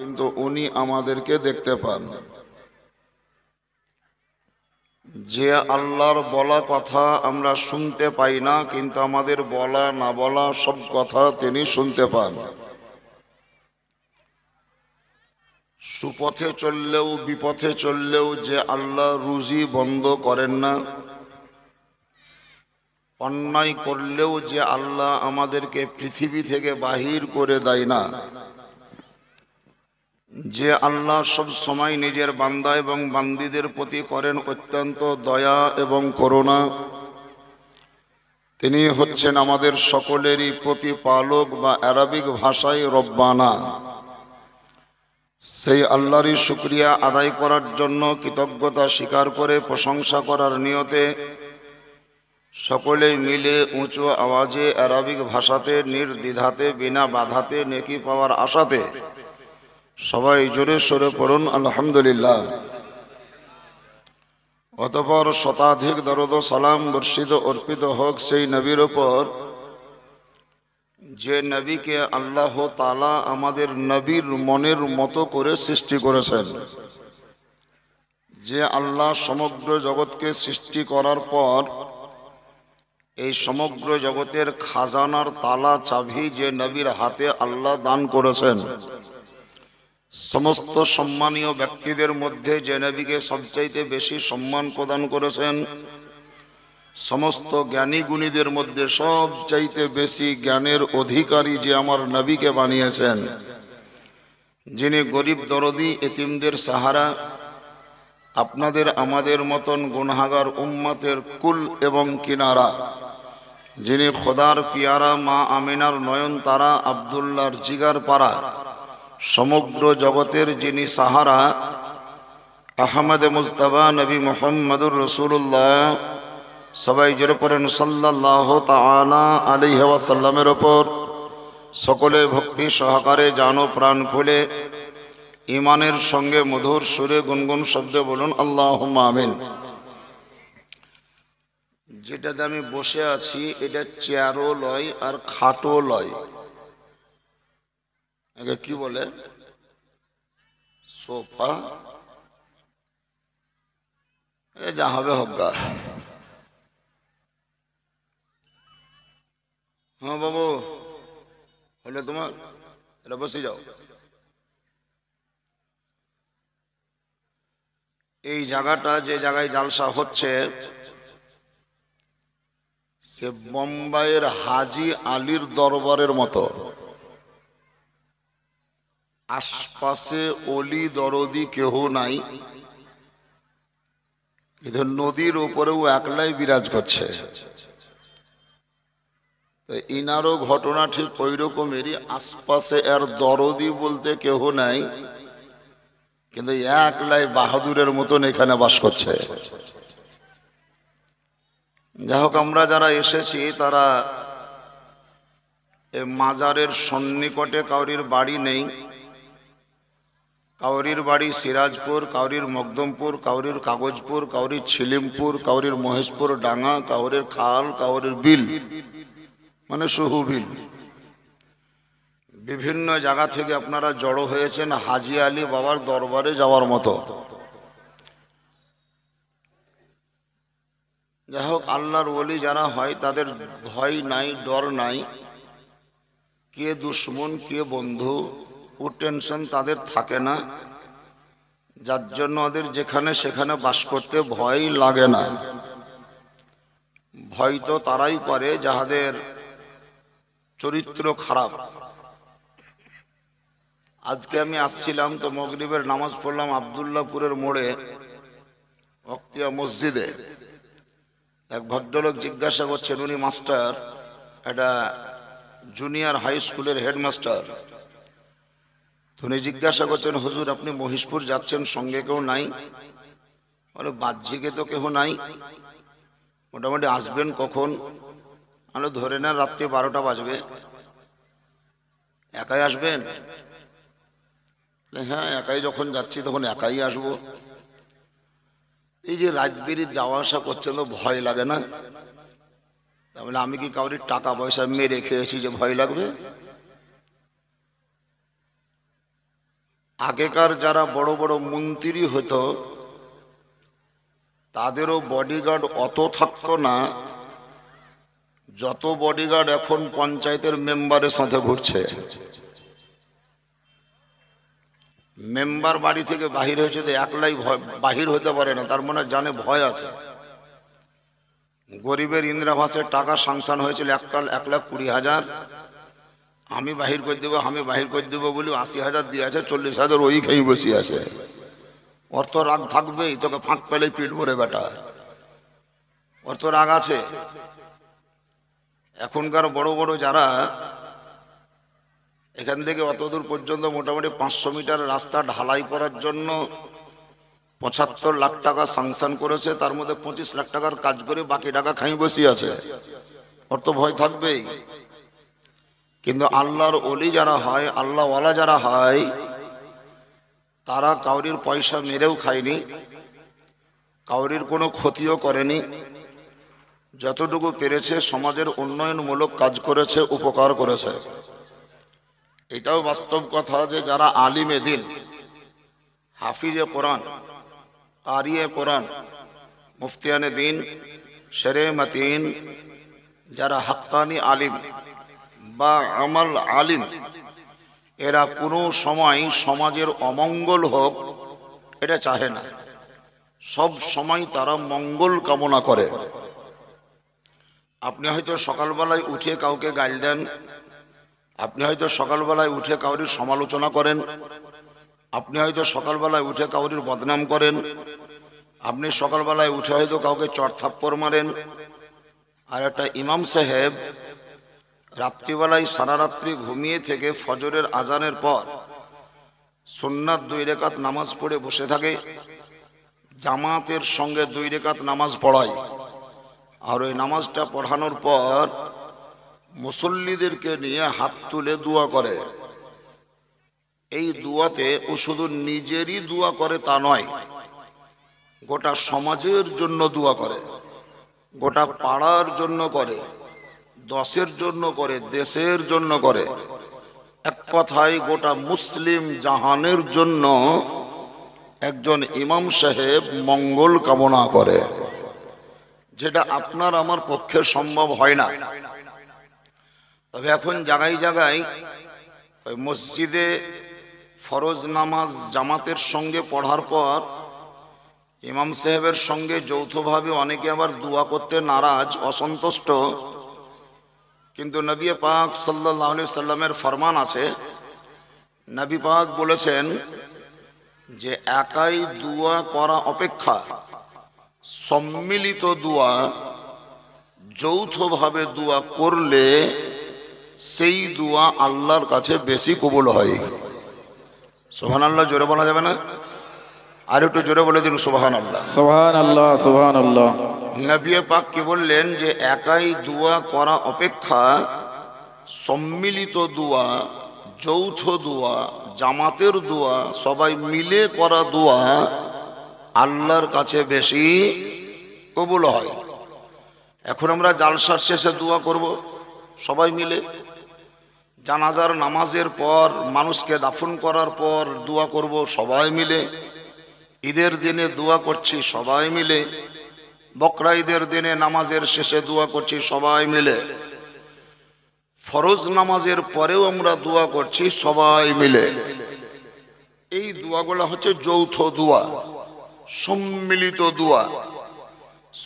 কিন্তু উনি আমাদেরকে দেখতে পান। যে আল্লাহর বলা কথা আমরা শুনতে পাই না, কিন্তু আমাদের বলা না বলা সব কথা তিনি শুনতে পান। সুপথে চললেও বিপথে চললেও যে আল্লাহ রুজি বন্ধ করেন না, অন্যায় করলেও যে আল্লাহ আমাদেরকে পৃথিবী থেকে বাহির করে দেয় না, যে আল্লাহ সব সময় নিজের বান্দা এবং বান্দীদের প্রতি করেন অত্যন্ত দয়া এবং করুণা, তিনি হচ্ছেন আমাদের সকলেরই প্রতিপালক বা আরবিক ভাষায় রব্বানা। সেই আল্লাহরই শুকরিয়া আদায় করার জন্য, কৃতজ্ঞতা স্বীকার করে প্রশংসা করার নিয়তে সকলে মিলে উঁচু আওয়াজে আরবিক ভাষাতে নির্দ্বিধাতে বিনা বাধাতে নেকি পাওয়ার আশাতে সবাই জোরে সোরে পড়ুন আলহামদুলিল্লাহ। অতঃপর শতাধিক দরুদ ও সালাম বর্ষিত অর্পিত হোক সেই নবীর ওপর, যে নবীকে আল্লাহ তাআলা আমাদের নবীর মনের মতো করে সৃষ্টি করেছেন। যে আল্লাহ সমগ্র জগৎকে সৃষ্টি করার পর এই সমগ্র জগতের খাজানার তালা চাবি যে নবীর হাতে আল্লাহ দান করেছেন। সমস্ত সম্মানীয় ব্যক্তিদের মধ্যে যে নবীকে সবচাইতে বেশি সম্মান প্রদান করেছেন, সমস্ত জ্ঞানী গুণীদের মধ্যে সবচাইতে বেশি জ্ঞানের অধিকারী যে আমার নবীকে বানিয়েছেন, যিনি গরিব দরদি এতিমদের সাহারা, আপনাদের আমাদের মতন গুনাহগার উম্মতের কুল এবং কিনারা, যিনি খোদার পিয়ারা মা আমিনার নয়নতারা আব্দুল্লাহর জিগার পারা, সমগ্র জগতের যিনি সাহারা, আহমদ মুজতবা নবী মুহাম্মদুর রাসূলুল্লাহ, সবাই জোরে পড়েন সাল্লাল্লাহু তাআলা আলাইহি ওয়াসাল্লামের ওপর সকলে ভক্তি সহকারে জানো প্রাণ খুলে ইমানের সঙ্গে মধুর সুরে গুনগুন শব্দে বলুন আল্লাহুম্মা আমিন। যেটাতে আমি বসে আছি এটা চেয়ারও লয় আর খাটও লয়, আগে কি বলে সোফা, যা হবে হোক। হ্যাঁ বাবু, হলে তোমার এটা বসে যাও। এই জায়গাটা যে জায়গায় জালসা হচ্ছে সে বোম্বাইয়ের হাজি আলীর দরবারের মতো। আশপাশে অলি দরদি কেহ নাই, কিন্তু নদীর উপরেও একলাই বিরাজ করছে। ইনারও ঘটনা ঠিক ওই রকমেরই, আশপাশে এর দরদি বলতে কেহ নাই, কিন্তু একলাই বাহাদুরের মতন এখানে বাস করছে। যাই হোক, আমরা যারা এসেছি তারা মাজারের সন্নিকটে কাউরির বাড়ি নেই। কাউরির বাড়ি সিরাজপুর, কাউরির মকদমপুর, কাউরির কাগজপুর, কাউরির ছিলিমপুর, কাউরির মহেশপুর ডাঙ্গা, কাউরির খাল, কাউরির বিল মানে সুহুবিল। বিভিন্ন জায়গা থেকে আপনারা জড়ো হয়েছেন হাজি আলী বাবার দরবারে যাওয়ার মতো। যাই হোক, আল্লাহর ওলি যারা হয় তাদের ভয় নাই, ডর নাই, কে দুশ্মন কে বন্ধু ও টেনশন তাদের থাকে না, যার জন্য ওদের যেখানে সেখানে বাস করতে ভয় লাগে না। ভয় তো তারাই করে যাহাদের চরিত্র খারাপ। আজকে আমি আসছিলাম তো মাগরিবের নামাজ পড়লাম আব্দুল্লাহপুরের মোড়ে ওয়াক্তিয়া মসজিদে। এক ভদ্রলোক জিজ্ঞাসা করছেন, উনি মাস্টার, একটা জুনিয়র হাই স্কুলের হেডমাস্টার। উনি জিজ্ঞাসা করছেন, হুজুর আপনি মহিষপুর যাচ্ছেন, সঙ্গে কেউ নাই? বলে বাহ্যিকে তো কেউ নাই, মোটামুটি আসবেন কখন? আমি ধরে নেন রাত্রি 12টা বাজবে। একাই আসবেন? হ্যাঁ, একাই যখন যাচ্ছি তখন একাই আসবো। এই যে রাত বেরিয়ে যাওয়া আসা করছেন তো ভয় লাগে না? তাহলে আমি কি কাউরির টাকা পয়সা মেরে খেয়েছি যে ভয় লাগবে? আগেকার যারা বড় বড় মন্ত্রী হতো তাদেরও বডিগার্ড অত থাকতো না যত বডিগার্ড এখন পঞ্চায়েতের মেম্বারের সাথে ঘুরছে। মেম্বার বাড়ি থেকে বাহির হয়েছে তো একলাই বাহির হতে পারে না, তার মানে জানে ভয় আছে। গরিবের ইন্দিরা আবাসের টাকা স্যাংশন হয়েছিল 1,20,000, আমি বাহির করে দেবো আমি বাহির করে দেবো বলি 80,000 দিয়ে আছে, 40,000 ওই খেয়ে বসে আছে। ওর তো রাগ থাকবেই, তোকে ফাঁক পেলেই পিট ভরে বেটা, ওর তো রাগ আছে। এখনকার বড় বড় যারা এখান থেকে অতদূর পর্যন্ত মোটামুটি 500 মিটার রাস্তা ঢালাই করার জন্য 75 লাখ টাকা স্যাংশন করেছে, তার মধ্যে 25 লাখ টাকার কাজ করে বাকি টাকা খাই বসে আছে। ওর তো ভয় থাকবেই। কিন্তু আল্লাহর ওলি যারা হয়, আল্লাহওয়ালা যারা হয়, তারা কাউরির পয়সা মেরেও খায়নি, কাউরির কোনো ক্ষতিও করেনি, যতটুকু পেরেছে সমাজের উন্নয়নমূলক কাজ করেছে, উপকার করেছে। এটাও বাস্তব কথা যে যারা আলিমে দিন, হাফিজে কোরআন, কারিয়ে কোরআন, মুফতিয়ানে দিন, শেরে মতিন, যারা হাক্কানি আলিম বা আমাল আলিম, এরা কোনো সময় সমাজের অমঙ্গল হোক এটা চাহে না, সব সময় তারা মঙ্গল কামনা করে। আপনি হয়তো সকালবেলায় উঠে কাউকে গাল দেন, আপনি হয়তো সকালবেলায় উঠে কাউরির সমালোচনা করেন, আপনি হয়তো সকালবেলায় উঠে কাউরির বদনাম করেন, আপনি সকালবেলায় উঠে হয়তো কাউকে চড়থাপ্পড় মারেন। আর একটা ইমাম সাহেব রাত্রিবেলায় সারা রাত্রি ঘুমিয়ে থেকে ফজরের আজানের পর সুন্নাত 2 রাকাত নামাজ পড়ে বসে থাকে, জামাতের সঙ্গে 2 রাকাত নামাজ পড়ায়। আর ওই নামাজটা পড়ানোর পর মুসল্লিদেরকে নিয়ে হাত তুলে দোয়া করে। এই দোয়াতে ও শুধু নিজেরই দোয়া করে তা নয়, গোটা সমাজের জন্য দোয়া করে, গোটা পাড়ার জন্য করে, 10-এর জন্য করে, দেশের জন্য করে, এক কথায় গোটা মুসলিম জাহানের জন্য একজন ইমাম সাহেব মঙ্গল কামনা করে, যেটা আপনার আমার পক্ষে সম্ভব হয় না। তবে এখন জায়গায় জায়গায় ওই মসজিদে ফরজ নামাজ জামাতের সঙ্গে পড়ার পর ইমাম সাহেবের সঙ্গে যৌথভাবে অনেকে আবার দোয়া করতে নারাজ, অসন্তুষ্ট। কিন্তু নবী পাক সাল্লাল্লাহু আলাইহি সাল্লামের ফরমান আছে, নবী পাক বলেছেন যে একাই দোয়া করা অপেক্ষা সম্মিলিত দোয়া, যৌথভাবে দোয়া করলে সেই দোয়া আল্লাহর কাছে বেশি কবুল হয়। সুবহানাল্লাহ জোরে বলা যাবে না? আর একটু জোরে বলে দিন সুবহানাল্লাহ। সুবহানাল্লাহ সুবহানাল্লাহ। নবী পাক কি বললেন যে একাই দোয়া করা অপেক্ষা সম্মিলিত দোয়া, যৌথ দোয়া, জামাতের দোয়া, সবাই মিলে করা দোয়া আল্লাহর কাছে বেশি কবুল হয়। এখন আমরা জালসার শেষে দোয়া করব সবাই মিলে, জানাজার নামাজের পর মানুষকে দাফন করার পর দোয়া করব সবাই মিলে, ঈদের দিনে দোয়া করছি সবাই মিলে, বকরা ঈদের দিনে নামাজের শেষে দোয়া করছি সবাই মিলে, ফরজ নামাজের পরেও আমরা দোয়া করছি সবাই মিলে। এই দোয়াগুলো হচ্ছে যৌথ দোয়া, সম্মিলিত দোয়া।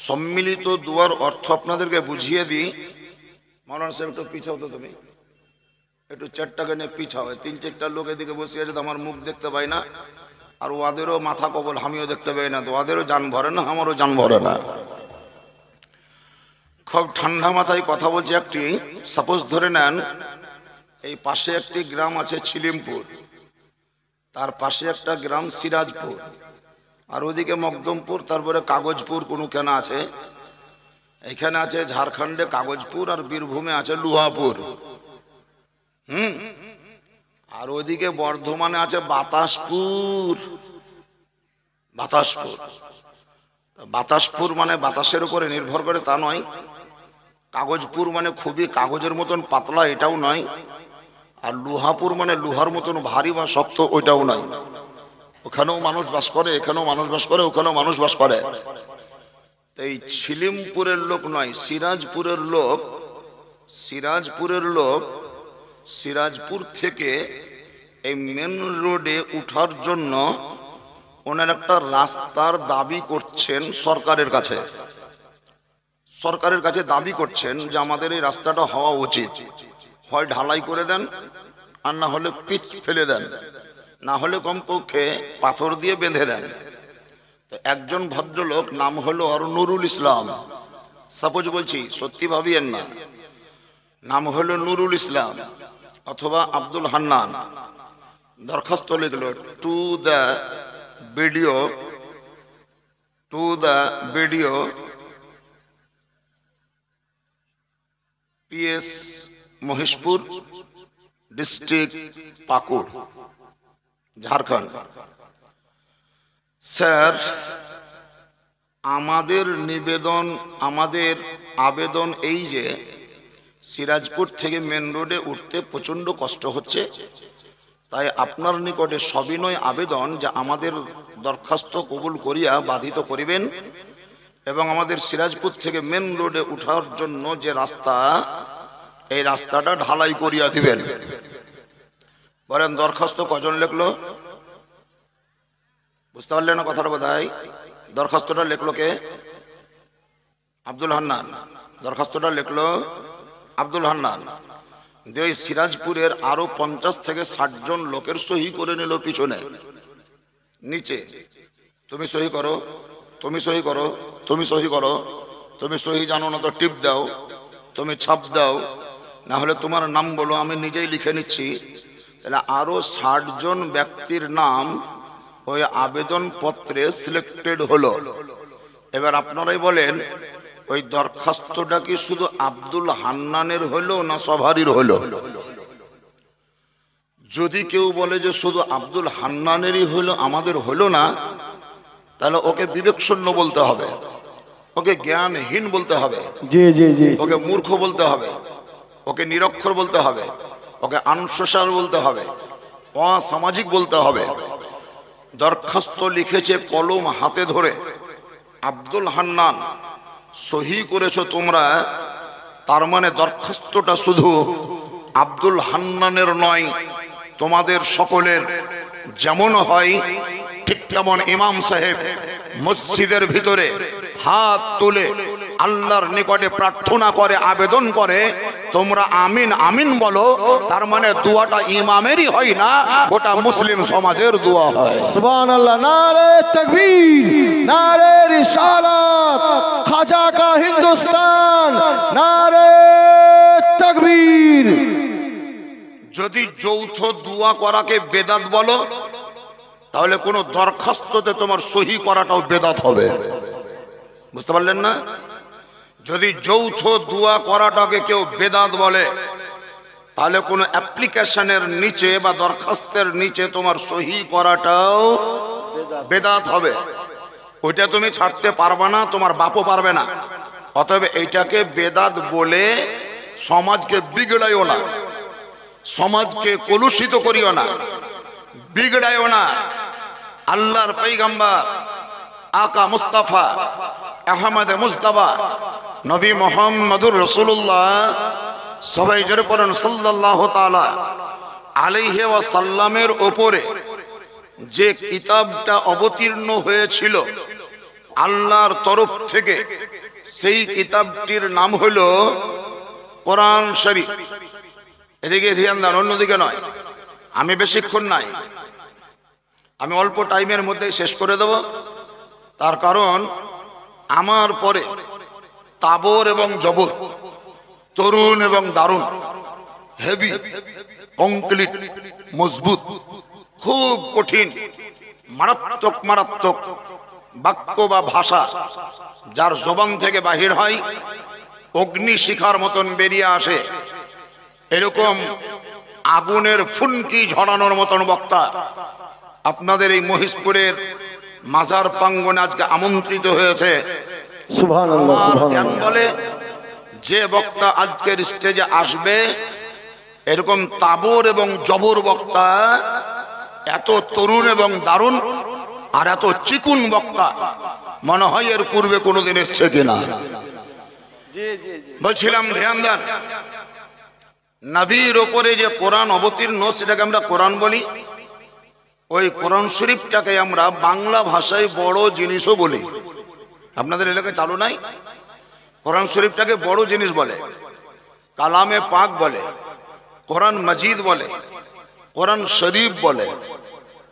সম্মিলিত দোয়ার অর্থ আপনাদেরকে বুঝিয়ে দিই। মাওলানা সাহেব একটু পিছাও তো, তুমি একটু চেয়ারটাকে নিয়ে পিছাও। 3-4টা লোক এদিকে বসে আছে, আমার মুখ দেখতে পাই না, আর ওদেরও মাথা কবল আমিও দেখতে পাই না, তো ওদেরও জান ভরে না, আমারও জান ভরে না। খুব ঠান্ডা মাথায় কথা বলছি। একটি সাপোজ ধরে নেন, এই পাশে একটি গ্রাম আছে ছিলিমপুর, তার পাশে একটা গ্রাম সিরাজপুর, আর ওদিকে মকদমপুর, তারপরে কাগজপুর কোনো কেনা আছে। এখানে আছে ঝাড়খণ্ডে কাগজপুর, আর বীরভূমে আছে লুহাপুর। আর ওদিকে বর্ধমানে আছে বাতাসপুর। বাতাসপুর বাতাসপুর মানে বাতাসের উপরে নির্ভর করে তা নয়, কাগজপুর মানে খুবই কাগজের মতন পাতলা এটাও নয়, আর লুহাপুর মানে লোহার মতন ভারী বা শক্ত, ওইটাও নাই। ওখানেও মানুষ বাস করে, এখানেও মানুষ বাস করে, ওখানেও মানুষ বাস করে। এই ছিলিমপুরের লোক নয়, সিরাজপুরের লোক। সিরাজপুর থেকে এই মেন রোডে উঠার জন্য ওনার একটা রাস্তার দাবি করছেন সরকারের কাছে দাবি করছেন যে আমাদের এই রাস্তাটা হওয়া উচিত, হয় ঢালাই করে দেন আর না হলে পিচ ফেলে দেন, না হলে কমপক্ষে পাথর দিয়ে বেঁধে দেন। তো একজন ভদ্রলোক, নাম হলো আর নুরুল ইসলাম, সাপোজ বলছি, সত্যি ভাবিয়েন না, নাম হলো নুরুল ইসলাম অথবা আব্দুল হান্নান, দরখাস্ত লিখলো to the BDO PS Maheshpur district Pakur, Jharkhand. Sir, আমাদের আবেদন এই যে সিরাজপুর থেকে মেন রোডে উঠতে প্রচন্ড কষ্ট হচ্ছে, তাই আপনার নিকটে সবিনয় আবেদন যে আমাদের দরখাস্ত কবুল করিয়া বাধিত করিবেন এবং আমাদের সিরাজপুর থেকে মেন রোডে উঠার জন্য যে রাস্তা, এই রাস্তাটা ঢালাই করিয়া দিবেন। বলেন দরখাস্ত কজন লিখলো? বুঝতে পারলেন না কথাটা বোধহয়? দরখাস্তটা লিখলো কে? আব্দুল হান্নান। দরখাস্তটা লিখলো আব্দুল হান্নান। ওই সিরাজপুরের আরো 50 থেকে 60 জন লোকের সহি করে নিল পিছনে নিচে। তুমি সহি করো, তুমি সহি করো, তুমি সহি করো, তুমি সহি জানো না তো টিপ দাও, তুমি ছাপ দাও, না হলে তোমার নাম বলো, আমি নিজেই লিখে নিচ্ছি। তাহলে আরো 60 জন ব্যক্তির নাম ওই আবেদন পত্রে সিলেক্টেড হলো। এবার আপনারাই বলেন, ওই দরখাস্তটা কি শুধু আব্দুল হান্নানের হলো না সবারই হলো? যদি কেউ বলে যে শুধু আব্দুল হান্নানেরই হলো, আমাদের হলো না, তাহলে ওকে বিবেকশূন্য বলতে হবে, ওকে জ্ঞানহীন বলতে হবে, জি জি জি, ওকে মূর্খ বলতে হবে, ওকে নিরক্ষর বলতে হবে, ওকে আনসোশাল বলতে হবে, অসামাজিক বলতে হবে। দরখাস্ত লিখেছে কলম হাতে ধরে আব্দুল হান্নান, সহি করেছো তোমরা, তার মানে দরখাস্তটা শুধু আব্দুল হান্নানের নয়, তোমাদের সকলের। যেমন হয় ঠিক তেমন ইমাম সাহেব মসজিদের ভিতরে হাত তুলে আল্লাহর নিকটে প্রার্থনা করে, আবেদন করে, তোমরা আমিন আমিন বলো, তার মানে দোয়াটা ইমামেরই হয় না, ওটা মুসলিম সমাজের দোয়া হয়। সুবহানাল্লাহ, নারে তাকবীর, নারে রিসালাত, খাজা কা হিন্দুস্তান, নারে তাকবীর। যদি যৌথ দোয়া করাকে বেদাত বলো, তাহলে কোন দরখাস্ততে তোমার সহি করাটাও বেদাত হবে। বুঝতে পারলেন না? যদি যৌথ দোয়া করাটাকে কেউ বেদাত বলে, তাহলে কোন অ্যাপ্লিকেশনের নিচে বা দরখাস্তের নিচে তোমার সহি করাটাও বেদাত হবে। ওইটা তুমি ছাড়তে পারবে না, তোমার বাপও পারবে না। অতএব এইটাকে বেদাত বলে সমাজকে বিগড়াইও না, সমাজকে কলুষিত করিও না, বিগড়াইও না। আল্লাহর পয়গম্বর আকা মুস্তাফা আহমদ মুস্তাফা নবী মুহাম্মদুর রাসূলুল্লাহ, সবাই জোরে পড়েন সাল্লাল্লাহু তাআলা আলাইহি ওয়াসাল্লামের উপরে যে কিতাবটা অবতীর্ণ হয়েছিল আল্লাহর তরফ থেকে, সেই কিতাবটির নাম হলো কোরআন শরীফ। এদিকে ধ্যান দেন, অন্যদিকে নয়। আমি বেশিক্ষণ নাই, আমি অল্প টাইমের মধ্যে শেষ করে দেব। তার কারণ আমার পরে তাবর এবং জবর, তরুণ এবং দারুণ, হেভি, কংক্রিট, মজবুত, খুব কঠিন, মারাত্মক মারাত্মক বাক্য বা ভাষা যার জবান থেকে বাহির হয় অগ্নি শিখার মতন বেরিয়ে আসে, এরকম আগুনের ফুনকি ঝরানোর মতন বক্তা আপনাদের এই মহিষপুরের মাজার প্রাঙ্গণে আজকে আমন্ত্রিত হয়েছে। সুবহানাল্লাহ, সুবহানাল্লাহ। বলে যে বক্তা আজকের স্টেজে আসবে এরকম তাবর এবং জবর বক্তা, এত তরুণ এবং দারুণ আর এত চিকুন বক্তা মনে হয় এর পূর্বে কোনোদিন এসছে কিনা। বলছিলাম ধ্যান দেন, নবীর ওপরে যে কোরআন অবতীর্ণ সেটাকে আমরা কোরআন বলি। ওই কোরআন শরীফটাকে আমরা বাংলা ভাষায় বড় জিনিসও বলি। আপনাদের এলাকায় চালু নাই? কোরআন শরীফটাকে বড় জিনিস বলে, কালামে পাক বলে, কোরআন মজিদ বলে, কোরআন শরীফ বলে।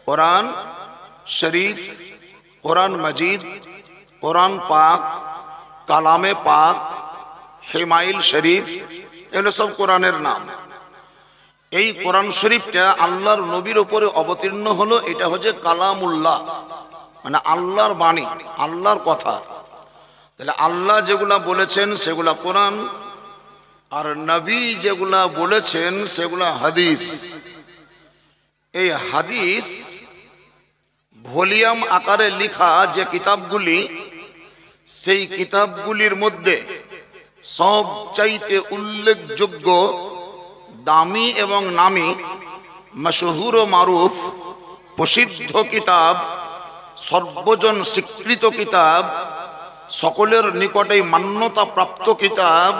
কোরআন শরীফ, কোরআন মজিদ, কোরআন পাক, কালামে পাক, হিমাইল শরীফ, এগুলো সব কোরআনের নাম। এই কোরআন শরীফটা আল্লাহর নবীর উপরে অবতীর্ণ হলো। এটা হচ্ছে কালামুল্লাহ, মানে আল্লাহর বাণী, আল্লাহর কথা। তাহলে আল্লাহ যেগুলা বলেছেন সেগুলা কোরআন, আর নবী যেগুলা বলেছেন সেগুলা হাদিস। এই হাদিস ভলিউম আকারে লেখা যে কিতাবগুলি, সেই কিতাবগুলির মধ্যে সবচাইতে উল্লেখযোগ্য, দামি এবং নামী, মশহুর ও মারুফ, প্রসিদ্ধ কিতাব, সর্বজন স্বীকৃত কিতাব, সকলের নিকটেই মান্যতা প্রাপ্ত কিতাব,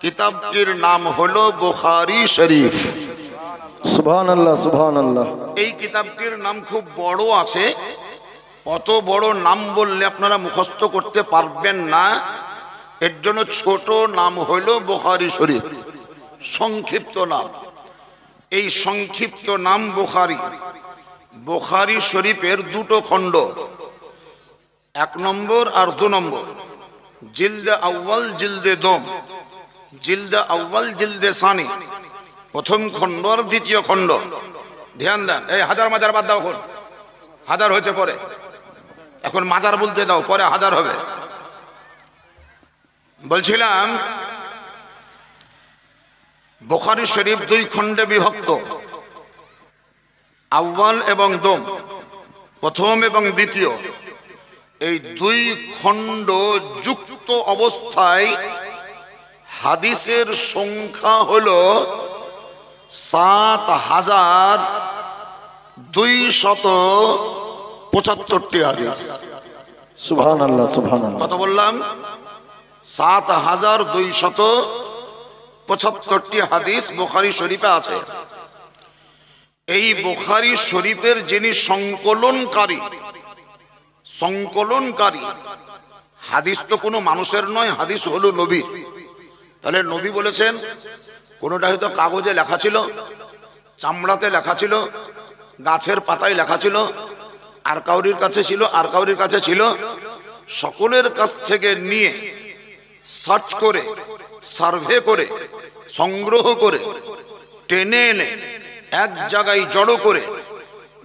কিতাবটির নাম হলো বুখারী শরীফ। সুবহানাল্লাহ, সুবহানাল্লাহ। এই কিতাবটির নাম খুব বড় আছে, অত বড় নাম বললে আপনারা মুখস্থ করতে পারবেন না। এর জন্য ছোট নাম হলো বুখারী শরীফ, সংক্ষিপ্ত নাম। এই সংক্ষিপ্ত নাম বুখারী। বুখারী শরীফের দুটো খণ্ড, 1 নম্বর আর 2 নম্বর, জিলদে আউয়াল জিলদে দম, জিলদে আউয়াল জিলদে সানি, প্রথম খণ্ড আর দ্বিতীয় খণ্ড। ধ্যান দেন, এই হাজার মাজার বাদ দাও, এখন হাজার হয়েছে পরে, এখন মাজার বলতে দাও, পরে হাজার হবে। বলছিলাম বুখারী শরীফ 2 খণ্ডে বিভক্ত, আউয়াল এবং দম, প্রথম এবং দ্বিতীয়। এই 2 খণ্ড যুক্ত অবস্থায় হাদিসের সংখ্যা হলো 7275টি হাদিস। সুবহানাল্লাহ, সুবহানাল্লাহ। কত বললাম? 7275টি হাদিস বুখারী শরীফে আছে। এই বুখারী শরীফের যিনি সংকলনকারী, হাদিস তো কোনো মানুষের নয়, হাদিস হলো নবী। তাহলে নবী বলেছেন, কোনোটা হয়তো কাগজে লেখা ছিল, চামড়াতে লেখা ছিল, গাছের পাতায় লেখা ছিল, আর কাউরির কাছে ছিল, আর কাউরির কাছে ছিল। সকলের কাছ থেকে নিয়ে সার্চ করে, সার্ভে করে, সংগ্রহ করে, টেনে এনে এক জায়গায় জড়ো করে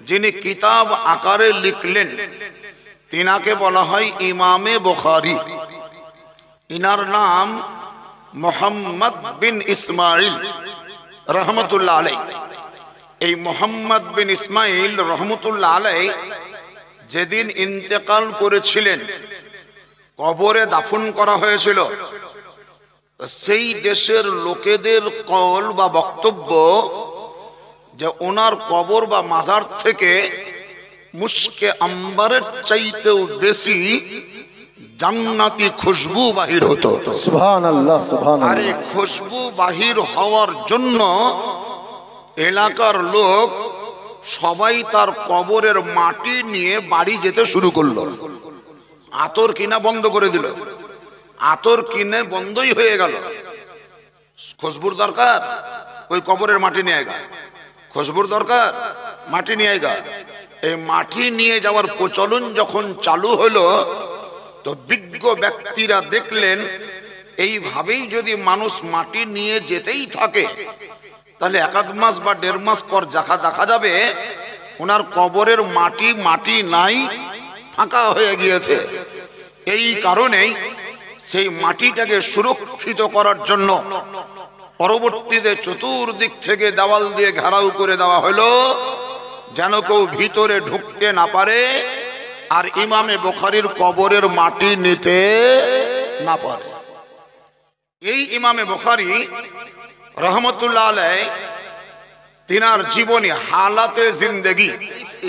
যিনি কিতাব আকারে লিখলেন, তিনাকে বলা হয় ইমামে বুখারী। ইনার নাম মুহাম্মদ বিন ইসমাইল রহমতুল্লাহ আলাইহি। এই মুহাম্মদ বিন ইসমাইল রহমতুল্লাহ আলাইহি যেদিন ইন্তেকাল করেছিলেন, কবরে দাফন করা হয়েছিল, সেই দেশের লোকেদের কল বা বক্তব্য যে ওনার কবর বা মাজার থেকে মুশকে আম্বারের চাইতেও বেশি জান্নাতি খুশবু বাহির হতো। সুবহানাল্লাহ, সুবহানাল্লাহ। আর এই খুশবু বাহির হওয়ার জন্য এলাকার লোক সবাই তার কবরের মাটি নিয়ে বাড়ি যেতে শুরু করলো। আতর কিনা বন্ধ করে দিল, আতর কিনে বন্ধই হয়ে গেল। খুশবুর দরকার, ওই কবরের মাটি নিয়ে গা। খুশবুর দরকার, মাটি নিয়ে গা। এই মাটি নিয়ে যাওয়ার প্রচলন যখন চালু হলো, তো বিজ্ঞ ব্যক্তিরা দেখলেন এইভাবেই যদি মানুষ মাটি নিয়ে যেতেই থাকে, তাহলে 1 মাস বা 1.5 মাস পর দেখা যাবে ওনার কবরের মাটি নাই, ফাঁকা হয়ে গিয়েছে। এই কারণেই সেই মাটিটাকে সুরক্ষিত করার জন্য পরবর্তীতে চতুর্দিক থেকে দেওয়াল দিয়ে ঘেরাও করে দেওয়া হলো, যেন কেউ ভিতরে ঢুকতে না পারে আর ইমামে বুখারীর কবরের মাটি নিতে না পারে। এই ইমামে বুখারী রহমতুল্লাহ আলাই তিনার জীবনী হালাতে জিন্দেগি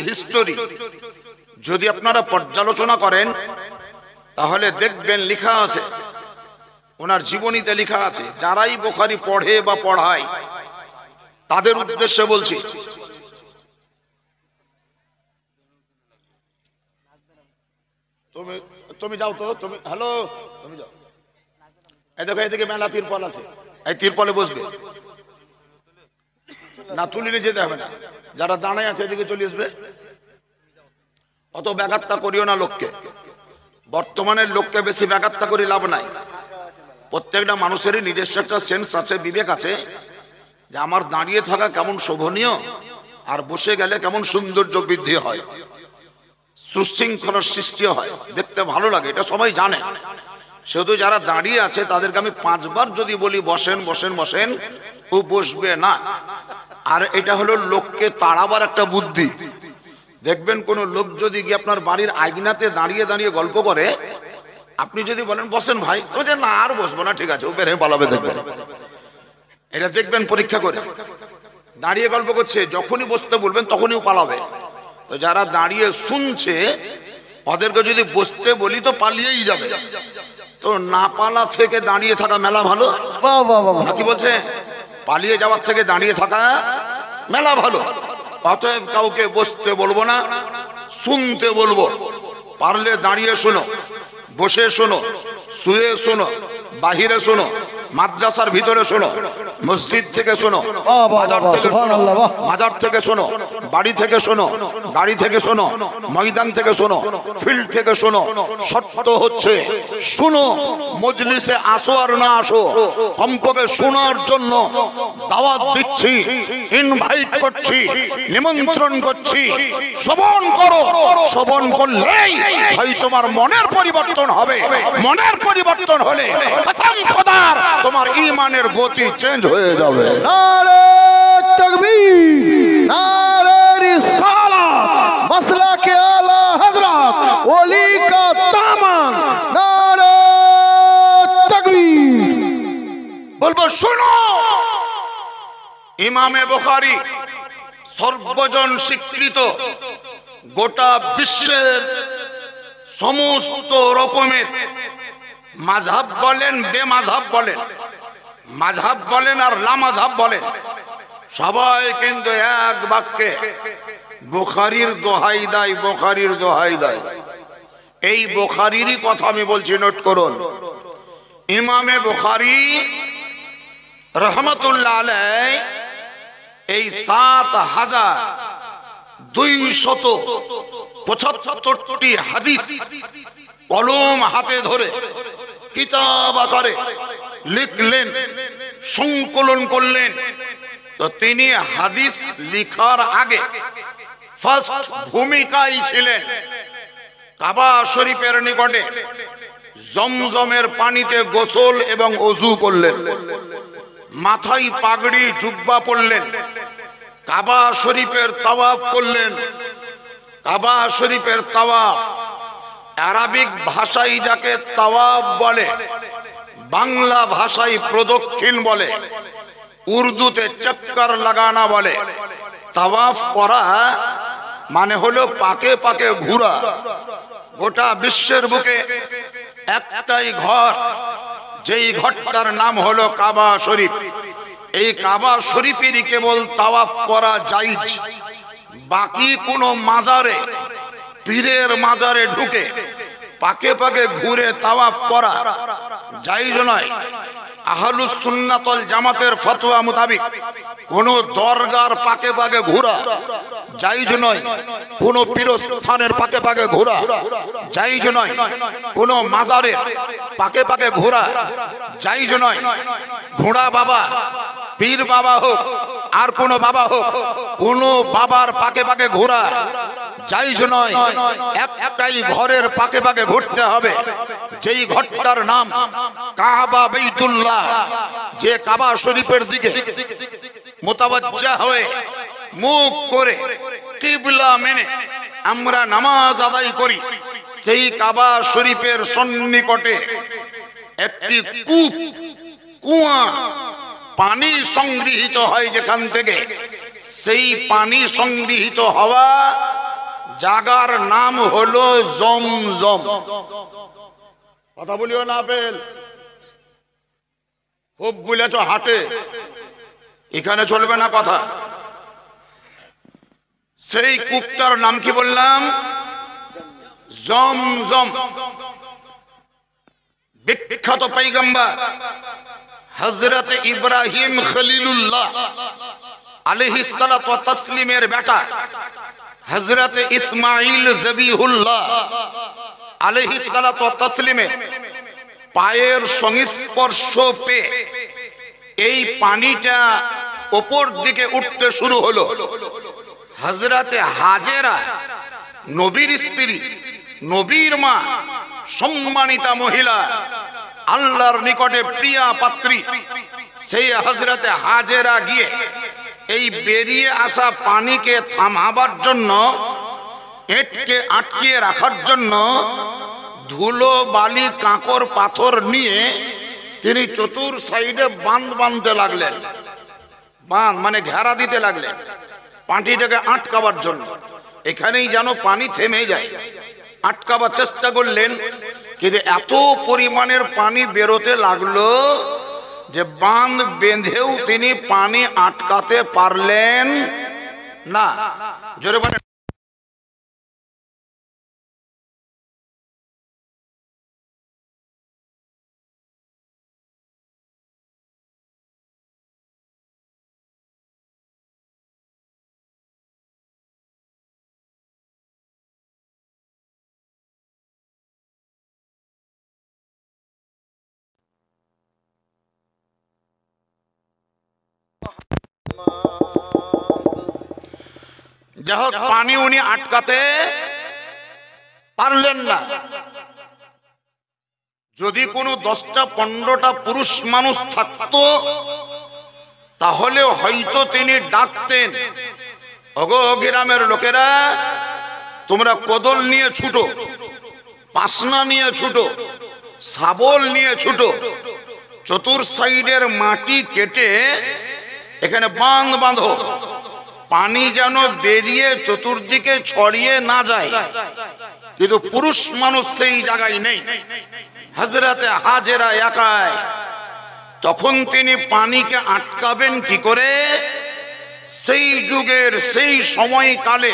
হিস্টোরি যদি আপনারা পর্যালোচনা করেন তাহলে দেখবেন লেখা আছে, ওনার জীবনীতে লেখা আছে, যারাই বুখারী পড়ে বা পড়ায় তাদের উদ্দেশ্যে বলছি, তুমি যাও তো, তুমি হ্যালো, তুমি যাও, এই দেখো এদিকে মেলা তিরপল আছে, এই তিরপলে বসবে না, তুলে নিয়ে যেতে হবে না, যারা দাঁড়ায় আছে এদিকে চলে আসবে। অত ব্যাঘাতটা করিও না লোককে, বর্তমানের লোককে বেশি ব্যাঘাতটা করে লাভ নাই। প্রত্যেকটা মানুষেরই নিজস্ব একটা সেন্স আছে, বিবেক আছে, যে আমার দাঁড়িয়ে থাকা কেমন শোভনীয় আর বসে গেলে কেমন সৌন্দর্য বৃদ্ধি হয়, সুশৃঙ্খলার সৃষ্টি হয়, দেখতে ভালো লাগে, এটা সবাই জানে। সেহেতু যারা দাঁড়িয়ে আছে তাদেরকে আমি 5 বার যদি বলি বসেন বসেন বসেন, ও বসবে না। আর এটা হলো লোককে তাড়াবার একটা বুদ্ধি। দেখবেন কোন লোক যদি গিয়ে আপনার বাড়ির আয়নাতে দাঁড়িয়ে দাঁড়িয়ে গল্প করে, আপনি যদি বলেন বসেন ভাই, না আর বসবো না, ঠিক আছে, ও বের হয়ে পালাবে। দেখবেন এটা দেখবেন পরীক্ষা করে, দাঁড়িয়ে গল্প করছে, যখনই বসতে বলবেন তখনই ও পালাবে। তো যারা দাঁড়িয়ে শুনছে ওদেরকে যদি বসতে বলি তো পালিয়েই যাবে। তো না পালা থেকে দাঁড়িয়ে থাকা মেলা ভালো। কি বলছে? পালিয়ে যাওয়ার থেকে দাঁড়িয়ে থাকা মেলা ভালো। অতএব কাউকে বসতে বলবো না, শুনতে বলবো। পারলে দাঁড়িয়ে শোনো, বসে শোনো, শুয়ে শোনো, বাহিরে শোনো, মাদ্রাসার ভিতরে শোনো, মসজিদ থেকে শোনো, বাজার থেকে শোনো, মাজার থেকে শোনো, বাড়ি থেকে শোনো, গাড়ি থেকে শোনো, ময়দান থেকে শোনো, ফিল্ড থেকে শোনো। শর্ত হচ্ছে শোনো, মজলিসে আসো আর না আসো, কমপক্ষে শোনার জন্য দাওয়াত দিচ্ছি, ইনভাইট করছি, নিমন্ত্রণ করছি। শ্রবণ করো, শ্রবণ করলেই ভাই তোমার মনের পরিবর্তন হবে। মনের পরিবর্তন হলে কসম খোদার তোমার ঈমানের গতি চেঞ্জ হয়ে যাবে। নারে তাকবীর, নারে রিসালাত, মাসলাকে আলা হযরত ওলি কা দামান, নারে তাকবীর। বলবো শুনো, ইমামে বুখারী সর্বজন স্বীকৃত, গোটা বিশ্বের সমস্ত রকমের মাযহাব বলেন, বেমাযহাব বলেন, মাযহাব বলেন আর লামাযহাব বলেন, সবাই কিন্তু এক বাক্যে বুখারীর দোহাই দেয়, বুখারীর দোহাই দেয়। এই বুখারীরই কথা আমি বলছি, নোট করুন। ইমামে বুখারী রহমাতুল্লাহ আলাইহি এই ৭,২৭৫টি হাদিস কলম হাতে ধরে কিতাব আকারে লিখলেন, সংকলন করলেন। তো তিনি হাদিস লিখার আগে ফার্স্ট ভূমিকায় ছিলেন কাবা শরীফের নিকটে জমজমের পানিতে গোসল এবং ওযু করলেন, মাথায় পাগড়ি জুব্বা পরলেন, কাবা শরীফের তাওয়াফ করলেন। কাবা শরীফের তাওয়াফ আরবিক ভাষায় যাকে তাওয়াফ বলে, বাংলা ভাষায় প্রদক্ষিণ বলে, উর্দুতে চক্কর লাগানা বলে। তাওয়াফ করা মানে হলো পাকে পাকে ঘোরা। গোটা বিশ্বের বুকে একটাই ঘর, যেই ঘরটার নাম হলো কাবা শরীফ। এই কাবা শরীফেরই কেবল তাওয়াফ করা জায়েজ। বাকি কোনো মাজারে, পীরের মাজারে ঢুকে পাকে পাকে ঘুরে তাওয়াফ করা জায়েজ নয়। আহলুস সুন্নাত ওয়াল জামাতের ফতোয়া মোতাবেক কোন দরগার পাকে পাকে ঘোরা জায়েজ নয়, কোন পীরস্থানের পাকে পাকে ঘোরা জায়েজ নয়, কোন মাজারের পাকে পাকে ঘোরা জায়েজ নয়। ঘোড়া বাবা, পীর বাবা হোক আর কোন বাবা হোক, কোন বাবার পাকে পাকে ঘোরা জায়েজ নয়। একটাই ঘরের পাকে পাকে ঘুরতে হবে, যেই ঘরটার নাম কাবা বাইতুল্লাহ। যে কাবা শরীফের দিকে মুতাওয়াজ্জা হয়ে মুখ করে কিবলা মেনে আমরা নামাজ আদায় করি, সেই কাবা শরীফের সন্নিকটে একটি কূপ, কুয়া পানি সংগৃহীত হয় যেখান থেকে, সেই পানি সংগৃহীত হওয়া জাগার নাম হলো জমজম। কথা বলিও না আপেল, খুব বলেছ হাটে, এখানে চলবে না কথা। সেই কূপটার নাম কি বললাম? জমজম। বিখ্যাত পয়গম্বর হযরত ইব্রাহিম খলিলুল্লাহ আলাইহিস সালাতু ওয়াস তাসলিমের বেটা হযরত ইসমাঈল জবিহুল্লাহ আলাইহিস সালাতু ওয়াস তাসলিমের পায়ের সংস্পর্শ পেয়ে এই পানিটা উপর দিকে উঠতে শুরু হলো। হযরতে হাজেরা নবীর স্ত্রী, নবীর মা, সম্মানিতা মহিলা, আল্লাহর নিকটে প্রিয়া পাত্রী, সেই হযরতে হাজেরা গিয়ে এই বেরিয়ে আসা পানিকে থামাবার জন্য, এটকে আটকিয়ে রাখার জন্য ধুলো বালি কাঁকর পাথর নিয়ে তিনি চতুর সাইডে বাঁধ বাঁধতে লাগলেন। বাঁধ মানে ঘেরা দিতে লাগলেন পানিটাকে আটকাবার জন্য। এখানেই যেন পানি থেমে যায়, আটকাবার চেষ্টা করলেন, কিন্তু এত পরিমাণের পানি বেরোতে লাগলো যে বাঁধ বেঁধেও তিনি পানি আটকাতে পারলেন না। জোরে বলেন। যাই হোক, পানি উনি আটকাতে পারলেন না। যদি কোনো 10টা 15টা পুরুষ মানুষ থাকতো তাহলে হয়তো তিনি ডাকতেন, ওগো গ্রামের লোকেরা, তোমরা কোদল নিয়ে ছুটো, পাসনা নিয়ে ছুটো, শাবল নিয়ে ছুটো, চতুর সাইডের মাটি কেটে এখানে বাঁধ বাঁধো, পানি যেন বেরিয়ে চতুর্দিকে ছড়িয়ে না যায়। কিন্তু পুরুষ মানুষ সেই জায়গায় নেই, হযরতে হাজেরা একাই। তখন তিনি পানিকে আটকাবেন কি করে? সেই যুগের, সেই সময়কালে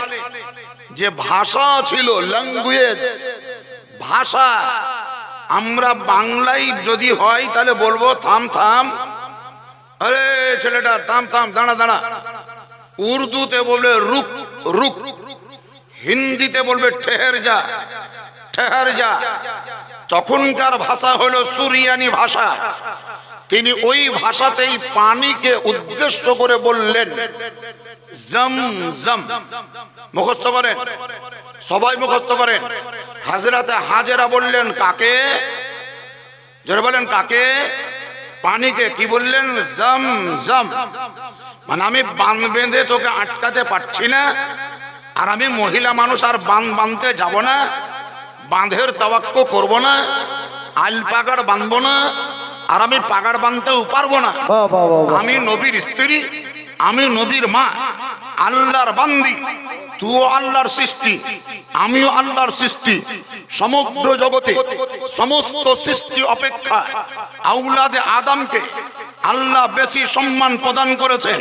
যে ভাষা ছিল, ল্যাঙ্গুয়েজ, ভাষা, আমরা বাংলায় যদি হয় তাহলে বলবো থাম থাম, আরে ছেলেটা থাম থাম, দাঁড়া দাঁড়া। উর্দুতে বলবে রুক রুক, হিন্দিতে বলবে ঠেহের যা ঠেহের যা। তখনকার ভাষা হলো সুরিয়ানি ভাষা। তিনি ওই ভাষাতেই পানিকে উদ্দেশ্য করে বললেন জম জম। মুখস্থ করেন, সবাই মুখস্থ করেন। হযরতে হাজেরা বললেন কাকে? যারা বলেন কাকে? পানিকে। কি বললেন? জম জম। মানে আমি বাঁধ বেঁধে তোকে আটকাতে পারছি না, আর আমি মহিলা মানুষ আর বাঁধ বাঁধতে যাব না, বাঁধের তাওয়াক্কু করব না, আইল পাগাড় বাঁধবো না, আর আমি পাগাড় বাঁধতেও পারবো না। আমি নবীর স্ত্রী, আমি নবীর মা, আল্লাহর বান্দি, তুইও আল্লাহর সৃষ্টি, আমিও আল্লাহর সৃষ্টি। সমগ্র জগতে সমস্ত সৃষ্টি অপেক্ষা আওলাদে আদমকে আল্লাহ বেশি সম্মান প্রদান করেছেন।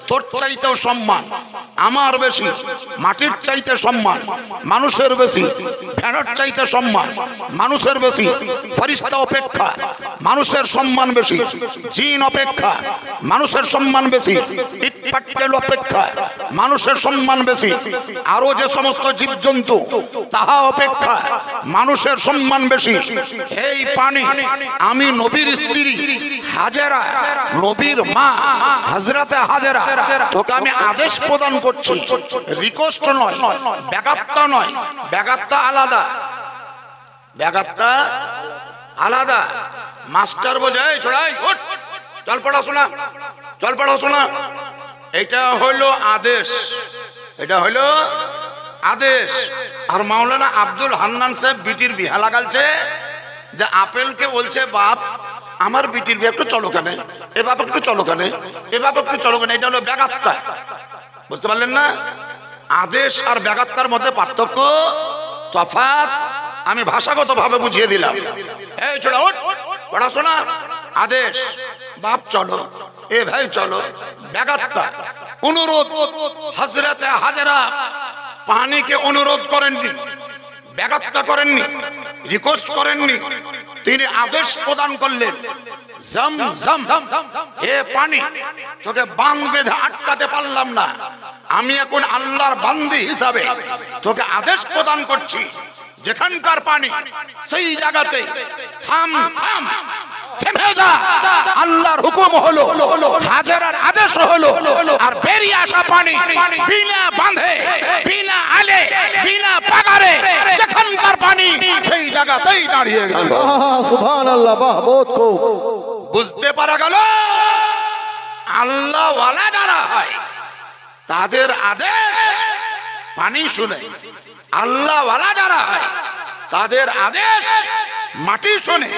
তোর চাইতেও সম্মান আমার বেশি, মাটির চাইতে সম্মান মানুষের বেশি, ভেড়ার চাইতে সম্মান মানুষের বেশি, ফেরেশতা অপেক্ষা মানুষের সম্মান বেশি, জিন অপেক্ষা মানুষের সম্মান বেশি, ইট পাটকেল অপেক্ষা মানুষের সম্মান বেশি, আরো যে সমস্ত জীবজন্তু তাহা অপেক্ষা মানুষের সম্মান বেশি। এই পানি আমি নবীর স্ত্রী হাজেরা, নবীর মা হযরতে হাজেরা, তোকে আমি আদেশ প্রদান করছি, রিকোয়েস্ট নয়, ব্যাগাত্তা নয়। ব্যাগাত্তা আলাদা, ব্যাগাত্তা আলাদা। মাস্টার বোঝায় ছড়াই উঠ, চল পড়াশোনা, চল পড়াশোনা। এটা হলো আদেশ, এটা হলো আদেশ। আর মাওলানা আব্দুল হান্নান সাহেব বিটির বিহা লাগালছে যে আপেলকে বলছে বাপ আমার বিটির বিয়ে একটু চলো কেন, এ বাবা একটু চলো কেন, এ বাবা একটু চলো কেন, এটা হলো ব্যাগাত্তা। বুঝতে পারলেন না? আদেশ আর ব্যাগাত্তার মধ্যে পার্থক্য, তফাৎ আমি ভাষাগত ভাবে বুঝিয়ে দিলাম। এই ছোড়া ওঠ, পড়াশোনা আদেশ, বাপ চলো, এ ভাই চলো। ব্যাগাত্তা অনুরোধ। হযরতে হাজেরা পানিকে অনুরোধ করেননি, ব্যাগাত্তা করেননি, রিকোয়েস্ট করেননি, তিনি আদেশ প্রদান করলেন, জম জম হে পানি, তোকে বাঁধ বেঁধে আটকাতে পারলাম না, আমি এখন আল্লাহর বান্দি হিসাবে তোকে আদেশ প্রদান করছি, যেখানকার পানি সেই জায়গাতে থাম থাম, থেমে যা। আল্লাহর হুকুম হলো, হাজেরার আদেশ হলো, আর বেরিয়ে আসা পানি বিনা বাঁধে, বিনা আলে, বিনা পাগারে, যেখানকার পানি সেই জায়গাতেই দাঁড়িয়ে গেল। সুবহানাল্লাহ, বাহ, বহুত খুব। বুঝতে পারা গেল আল্লাহ ওয়ালা যারা হয় তাদের আদেশ পানি শুনে, আল্লাহ ওয়ালা যারা হয় তাদের আদেশ মাটি শুনে,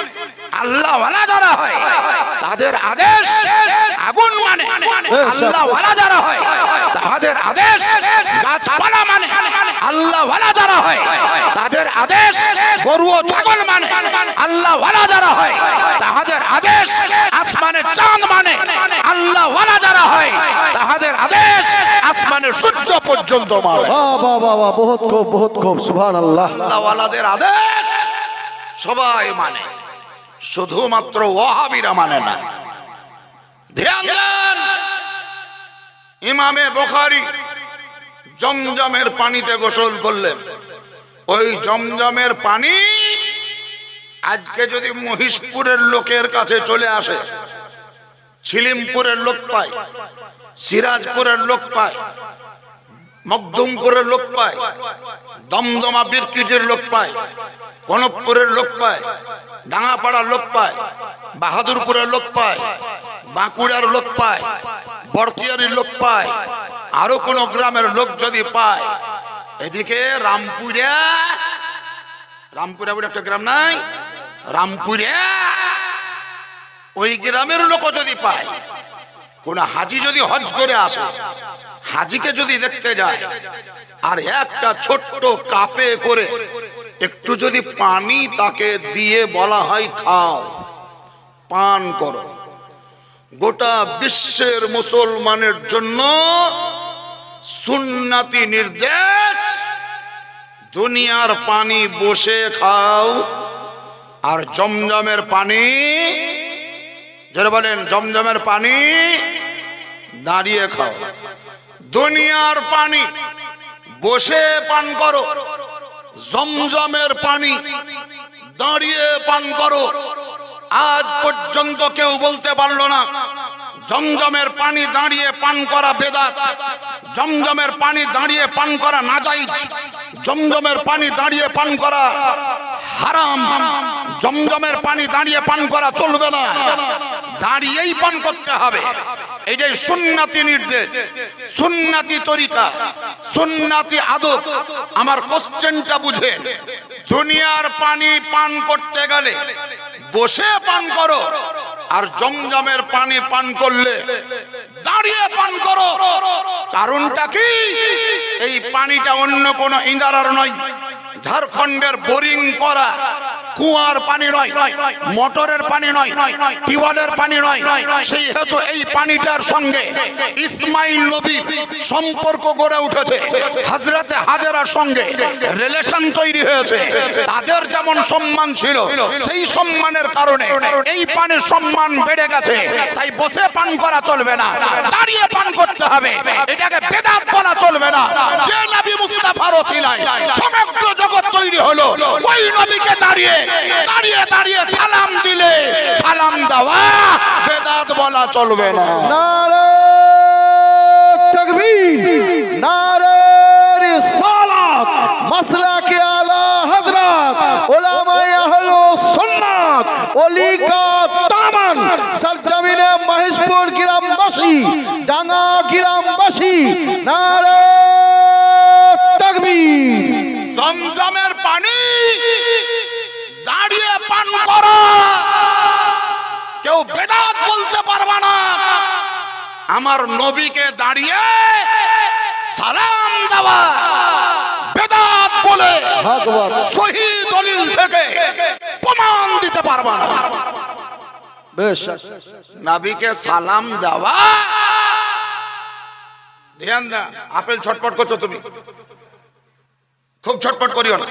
আল্লাহ ওয়ালা যারা হয় তাদের আদেশ আগুন মানে, আল্লাহ ওয়ালা যারা হয় তাদের আদেশ গাছপালা মানে, আল্লাহ ওয়ালা যারা হয় তাদের আদেশ গরু ও ছাগল মানে, আল্লাহ ওয়ালা যারা হয় তাদের আদেশ আসমানের চাঁদ মানে, আল্লাহ ওয়ালা যারা হয় তাদের আদেশ আসমানের সূর্য পর্যন্ত মানে। বাহ বাহ বাহ বাহ, বহুত খুব, বহুত খুব, সুবহানাল্লাহ। আল্লাহ ওয়ালাদের আদেশ সবাই মানে, শুধুমাত্র ওয়াহাবিরা মানে না। ধ্যান দেন, ইমামে বুখারী জমজমের পানিতে গোসল করলেন। ওই জমজমের পানি আজকে যদি মহিষপুরের লোকের কাছে চলে আসে, ছিলিমপুরের লোক পায়, সিরাজপুরের লোক পায়, মখদুমপুরের লোক পায়, দমদমা বীরকিটের লোক পায়, কনকপুরের লোক পায়, ডাঙ্গাপাড়ার লোক পায়, বাহাদুরপুরের লোক পায়, বাঁকুড়ার লোক পায়, বড়তিয়ারির লোক পায়, আরো কোন গ্রামের লোক যদি পায়, এদিকে রামপুরা, রামপুরা বলে একটা গ্রাম নাই, রামপুরা, ওই গ্রামের লোক যদি পায়, কোন হাজি যদি হজ করে আসে, হাজিকে যদি দেখতে যায় আর একটা ছোট্ট কাপে করে একটু যদি পানি তাকে দিয়ে বলা হয় খাও, পান করো, গোটা বিশ্বের মুসলমানের জন্য সুন্নতি নির্দেশ, দুনিয়ার পানি বসে খাও, আর জমজমের পানি, যারা বলেন জমজমের পানি দাঁড়িয়ে খাও। দুনিয়ার পানি বসে পান করো, জমজমের পানি দাঁড়িয়ে পান করো। আজ পর্যন্ত কেউ বলতে পারলো না জমজমের পানি দাঁড়িয়ে পান করা বেদাত, জমজমের পানি দাঁড়িয়ে পান করা নাজায়েজ, জমজমের পানি দাঁড়িয়ে পান করা হারাম, জমজমের পানি দাঁড়িয়ে পান করা চলবে না, দাঁড়িয়েই পান করতে হবে। এটাই সুন্নতি নির্দেশ, সুন্নতি তরিকা, সুন্নতি আদব। আমার কোশ্চেনটা বুঝে, দুনিয়ার পানি পান করতে গেলে বসে পান করো, আর জমজমের পানি পান করলে দাঁড়িয়ে পান করো। কারণটা কি? এই পানিটা অন্য কোনো ইনারার নয়, ঝাড়খণ্ডের বোরিং করা কুয়ার পানি নয়, মোটরের পানি নয়, টিউবওয়েলের পানি নয়। সেই হেতু এই পানিটার সঙ্গে ইসমাইল নবী সম্পর্ক গড়ে উঠেছে, হযরতে হাজেরার সঙ্গে রিলেশন তৈরি হয়েছে। তাদের যেমন সম্মান ছিল, সেই সম্মানের কারণে এই পানির সম্মান বেড়ে গেছে। তাই বসে পান করা চলবে না, দাঁড়িয়ে পান করতে হবে। এটাকে বেদাত বলা চলবে না। যে নবী মুস্তাফার ওসিলায় সমগ্র জগৎ তৈরি হলো, ওই নবীকে দাঁড়িয়ে দাঁড়িয়ে দাঁড়িয়ে সালাম দিলে সালাম দেওয়া বেদাত বলা চলবে না। নারে তাকবীর, নারে রিসালাত, মাসলাকে আলা হযরত উলামায়ে আহলুস সুন্নাত ওলি কা দামান, সরজমিনে মহেশপুর গ্রামবাসী, ডাঙ্গা গ্রামবাসী, নারে তাকবীর। জমজমের পানি দাঁড়িয়ে পান করা বেদাত বলতে পারবে না। আমার নবীকে দাঁড়িয়ে সালাম দেওয়া বেদাত বলে সহি দলিল থেকে প্রমাণ দিতে পারবে না। বেশ, নবীকে সালাম দেওয়া, ধ্যান দাও। আপেল ছটপট করছো তুমি, খুব ছটপট করিও না।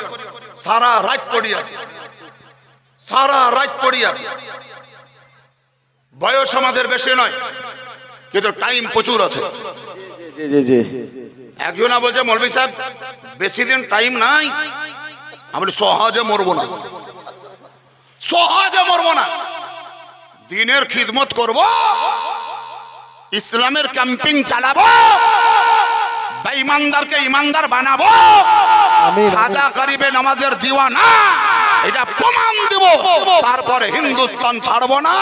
সারা রাত পড়ি আছে, সারা রাত পড়ি আছে। বয়স আমাদের বেশি নয়, কিন্তু টাইম প্রচুর আছে। জি জি জি। একজনা বলছে মৌলভী সাহেব বেশি দিন টাইম নাই। আমি সহজে মরবো না, সহজে মরবো না। দিনের খিদমত করব, ইসলামের ক্যাম্পিং চালাবো, বেঈমানদারকে ইমানদার বানাবো, খাজা গরিবে নামাজের দিওয়ানা এটা প্রমাণ দেব। তারপরে হিন্দুস্তান ছাড়বো না,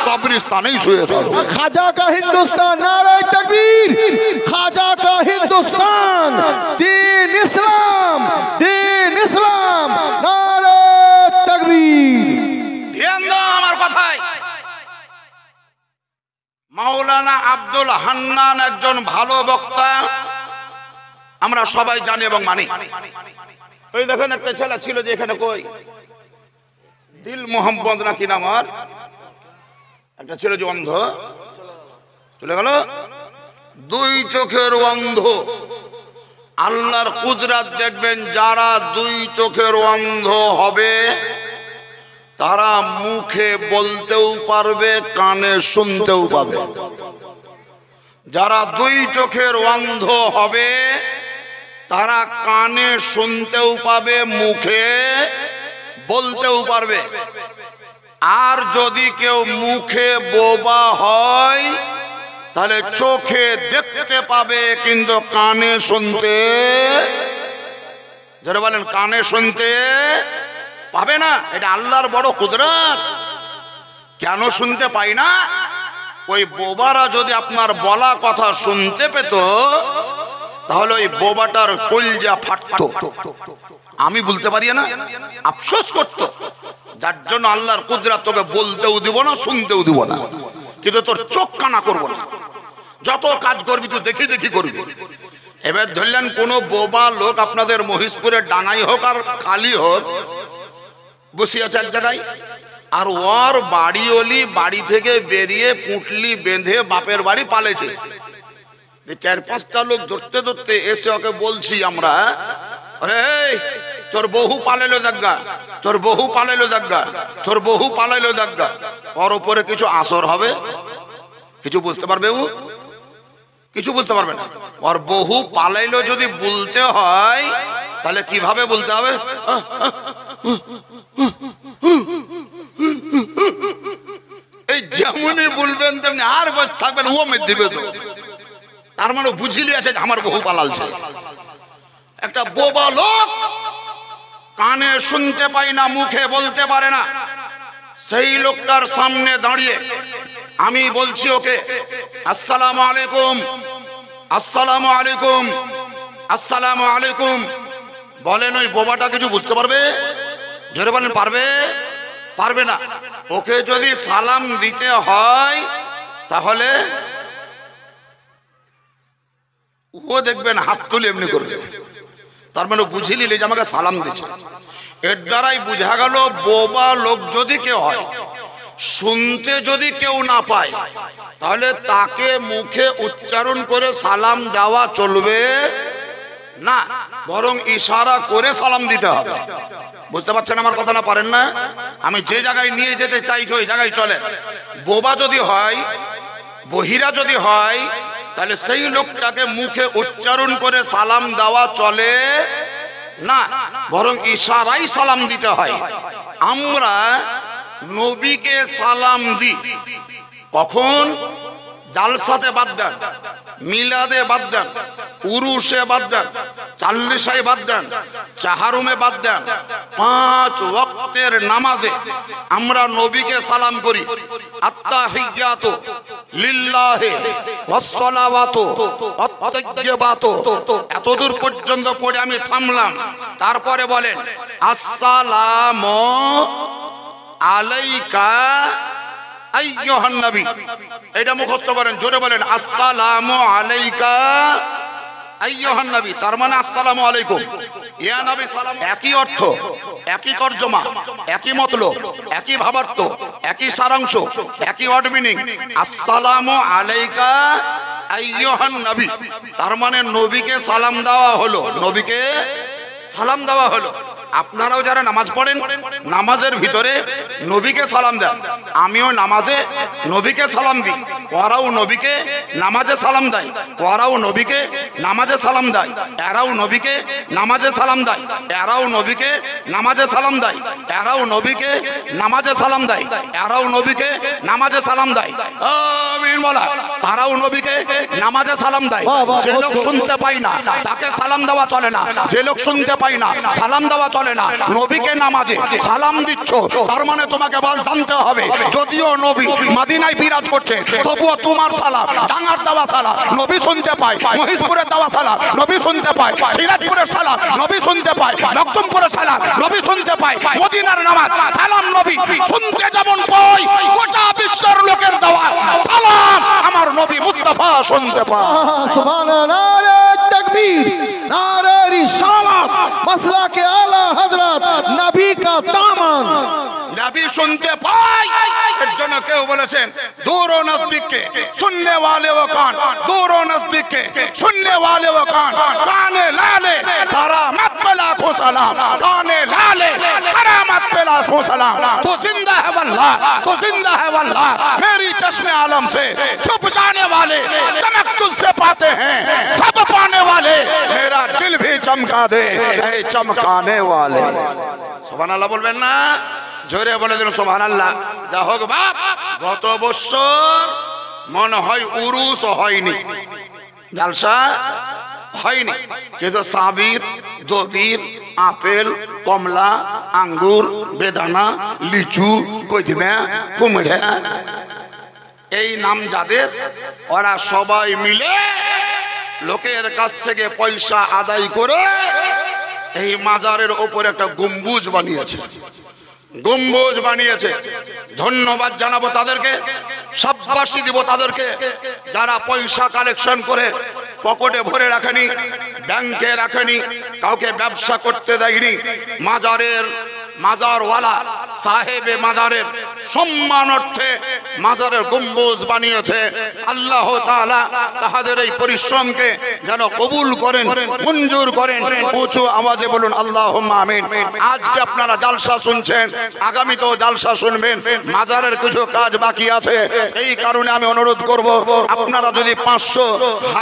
কবরস্থানেই শুয়ে থাকবো। খাজা কা হিন্দুস্তান, নারায়ে তাকবীর। খাজা কা হিন্দুস্তান, দ্বীন ইসলাম, দ্বীন ইসলাম, নারায়ে তাকবীর। ধ্যান দাও আমার কথায়। মাওলানা আব্দুল হান্নান একজন ভালো বক্তা, আমরা সবাই জানি এবং মানি। ওই দেখেন একটা ছেলে ছিল যে এখানে, কই দিল মোহাম্মদ নাকি নাম, আর একটা ছিল যে অন্ধ, চলে গেল। দুই চোখের অন্ধ, আল্লাহর কুদরত দেখবেন। যারা দুই চোখের অন্ধ হবে তারা মুখে বলতেও পারবে, কানে শুনতেও পাবে। যারা দুই চোখের অন্ধ হবে তারা কানে শুনতেও পাবে, মুখে বলতেও পারবে। আর যদি কেউ মুখে বোবা হয় তাহলে চোখে দেখতে পাবে কিন্তু কানে শুনতে, যারা বলেন কানে শুনতে পাবে না। এটা আল্লাহর বড় কুদরত। কেন শুনতে পাই না? ওই বোবারা যদি আপনার বলা কথা শুনতে পেত তাহলে ওই বোবাটার কলজা ফাটতো। আমি বলতে পারি না, আফসোস করতো। যার জন্য আল্লাহর কুদরত তোকে বলতেও দিব না, শুনতেও দিব না, কিন্তু তোর চোখ কানা করবো না। যত কাজ করবি তুই দেখি দেখি করবি। এবার ধরলেন কোন বোবা লোক আপনাদের মহিষপুরের ডাঙাই হোক আর খালি হোক, বসে আছে এক জায়গায়, আর ওর বাড়িওলি বাড়ি থেকে বেরিয়ে পুঁটলি বেঁধে বাপের বাড়ি পালেছে। চার পাঁচটা লোক ধরতে ধরতে এসে ওকে বলছি আমরা, আরে তোর বহু পালাইলো দাগা, তোর বহু পালাইলো দাগা, তোর বহু পালাইলো দাগা। ওর উপরে কিছু আসর হবে? কিছু বুঝতে পারবে ও? কিছু বুঝতে পারবে না। ওর বহু পালাইলো যদি বলতে হয় তাহলে কিভাবে বলতে হবে? এই যেমনই বলবেন তেমনি আর বসে থাকবেন, ও মেয়ে দিবে তো। তার মানে বুঝিলি আছে আমার বহু পালালছে। একটা বোবা লোক কানে শুনতে পাই না, মুখে বলতে পারে না, সেই লোকটার সামনে দাঁড়িয়ে আমি বলছি ওকে আসসালামু আলাইকুম, আসসালামু আলাইকুম, আসসালামু আলাইকুম। বলেন ওই বোবাটা কিছু বুঝতে পারবে? জোরে বলেন পারবে? পারবে না। ওকে যদি সালাম দিতে হয় তাহলে ও দেখবেন হাত তুলে এমনি করবে। তার মানে বুঝে নিলে যে আমাকে সালাম দিচ্ছে। এর দ্বারাই বুঝা গেল বোবা লোক যদি কেউ হয়, শুনতে যদি কেউ না পায় তাহলে তাকে মুখে উচ্চারণ করে সালাম দেওয়া চলবে না, বরং ইশারা করে সালাম দিতে হবে। বুঝতে পারছেন আমার কথা? না পারেন না? আমি যে জায়গায় নিয়ে যেতে চাইছি ওই জায়গায় চলে। বোবা যদি হয়, বহিরা যদি হয়, তাহলে সেই লোকটাকে মুখে উচ্চারণ করে সালাম দেওয়া চলে না, বরং ইশারায় সালাম দিতে হয়। আমরা নবীকে সালাম দিই কখন? জালসাতে বাদ দেন, মিলাদে বাদ দেন, উরুসে বাদ দেন, চাল্লিশায় বাদ দেন, চাহারুমে বাদ দেন, 5 ওয়াক্তের নামাজে আমরা নবীকে সালাম করি। আত্তাহিয়াতু লিল্লাহি ওয়াস সালাওয়াতু ওয়াত তাইয়্যিবাতু। এতদূর পর্যন্ত পড়ে আমি থামলাম। তারপরে বলেন আসসালামু আলাইকা আইয়ুহান নবী, এটা মুখস্থ করেন, জোরে বলেন আসসালামু আলাইকা আইয়ুহান নবী, তার মানে আসসালামু আলাইকুম ইয়া নবী সালাম। একই অর্থ, একই তরজমা, একই মতলব, একই ভাবার্থ, একই সারাংশ, একই ওয়ার্ড মিনিং। আসসালামু আলাইকা আইয়ুহান নবী, তার মানে নবীকে সালাম দেওয়া হলো, নবীকে সালাম দেওয়া হলো। আপনারাও যারা নামাজ পড়েন, নামাজের ভিতরে নবীকে সালাম দেন, আমিও নামাজে নবীকে সালাম দিই, ওরাও নবীকে নামাজে সালাম দেয়, ওরাও নবীকে নামাজে সালাম দেয়, এরাও নবীকে নামাজে সালাম দেয়, এরাও নবীকে নামাজে সালাম দেয়, এরাও নবীকে নামাজে সালাম দেয়, এরাও নবীকে নামাজে সালাম দেয়। আমিন বলা। তারাও নবীকে নামাজে সালাম দেয়। যে লোক শুনতে পাই না তাকে সালাম দেওয়া চলে না, যে লোক শুনতে পাই না সালাম দেওয়া চলে না। নবীকে নামাজে সালাম দিচ্ছ, তার মানে তোমাকে বল জানতে হবে, যদিও নবী মদিনায় বিরাজ করছে, তবুও তোমার সালাম, ডাঙ্গার দেওয়া সালাম নবী শুনতে পায়, মহিষপুরের দেওয়া সালাম নবী শুনতে পায়, সিরাজপুরের সালাম নবী শুনতে পায়, মকদুমপুরের সালাম নবী শুনতে পায়, মদিনার নামাজ সালাম নবী শুনতে যেমন পায়, গোটা বিশ্বের লোকের দেওয়া সালাম আমার নবী মুস্তাফা শুনতে পায়। সুবহানাল্লাহ, নারে তাকবীর, নারে রিসালাত, মাসলা के आला हजरत नबी का दामन नबी सुनते पाए। এর জন্য কেউ বলেছেন दूर और नजदीक के सुनने वाले वो कान, दूर और नजदीक के सुनने वाले वो कान, काने लाले करामत पे लाखों सलाम, काने लाले करामत पे लाखों सलाम। तो जिंदा है वल्लाह, तो जिंदा है वल्लाह, मेरी चश्मे आलम से छुप जाने वाले चमक तुझसे पाते हैं, सब पाने वाले मेरा दिल भी चमका दे ऐ चमकाने वाले। সুবহানাল্লাহ বলবেন না? জোরে বলে দিন সুবহানাল্লাহ। যা হোক বাপ, গত বছর মনে হয় উরুস হয়নি, জালসা হয়নি, কিন্তু সাবির, দবির, আপেল, কমলা, আঙ্গুর, বেদানা, লিচু, কদমা, কুমড়া, এই নাম যাদের, ওরা সবাই মিলে লোকের কাছ থেকে পয়সা আদায় করে এই মাজারের ওপর একটা গম্বুজ বানিয়েছে, গম্বুজ বানিয়েছে। ধন্যবাদ জানাবো তাদেরকে, শাবাশি দিব তাদেরকে, যারা পয়সা কালেকশন করে পকেটে ভরে রাখেনি, ব্যাংকে রাখেনি, কাউকে ব্যবসা করতে দেয়নি। মাজারের মাজারওয়ালা সাহেবে মাজারের সম্মানার্থে মাজারের গম্বুজ বানিয়েছে। আল্লাহ তাআলা তাদের এই পরিশ্রমকে যেন কবুল করেন, মঞ্জুর করেন। উঁচু আওয়াজে বলুন আল্লাহুম্মা আমিন। আজকে আপনারা জালসা শুনছেন, আগামীতেও জালসা শুনবেন। মাজারের কিছু কাজ বাকি আছে, এই কারণে আমি অনুরোধ করব, আপনারা যদি 500,